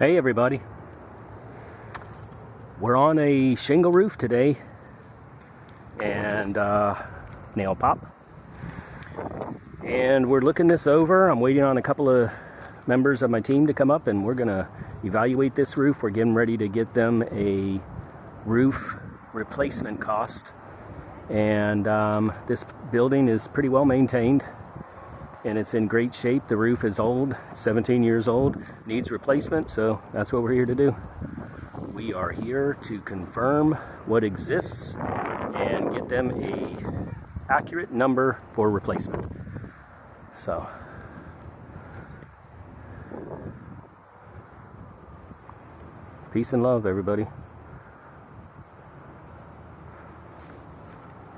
Hey everybody, we're on a shingle roof today and nail pop, and we're looking this over. I'm waiting on a couple of members of my team to come up and we're gonna evaluate this roof. We're getting ready to get them a roof replacement cost, and this building is pretty well maintained and it's in great shape. The roof is old, 17 years old, needs replacement, so that's what we're here to do. We are here to confirm what exists and get them a accurate number for replacement. So, peace and love, everybody.